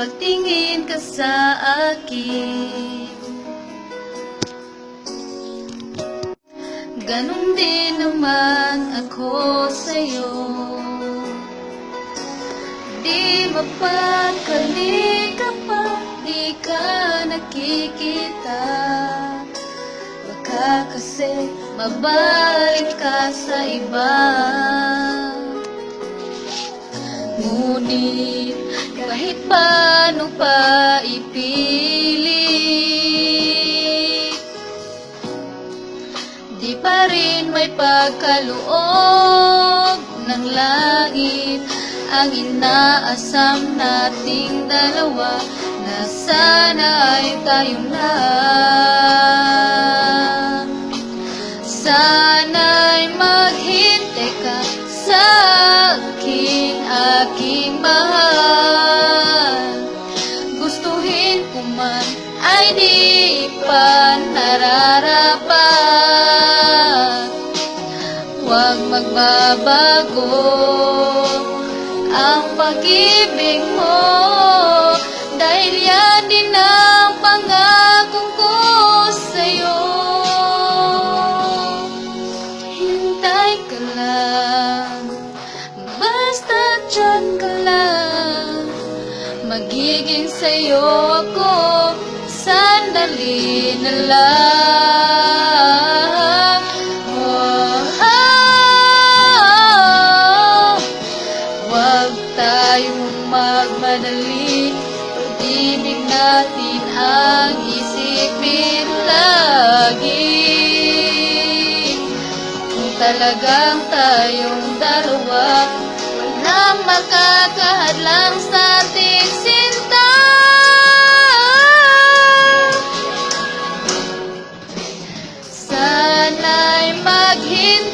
pagtingin ka sa akin. Ganon din naman ako sa'yo. Di mapagkali ka pa, di ka nakikita. Baka kasi mabalik ka sa iba. Ngunit kahit paano pa ipilit, di pa rin may pagkaloob ng langit ang inaasam nating dalawa, na sana ay tayong lang. Sana'y maghintay ka sa aking mahal. Gustuhin ko man ay di pa nararapat. Huwag magbabago ang pag-ibig mo, dahil yan din ang pangako ko sa'yo. Hintay ka lang, basta dyan ka lang. Magiging sa'yo ako sandali na lang. Huwag tayong magmadali, pag-ibig natin ang isipin lagi. Kung talagang tayong dalawa, walang makakahadlang sa ating sinta. Sana'y maghintay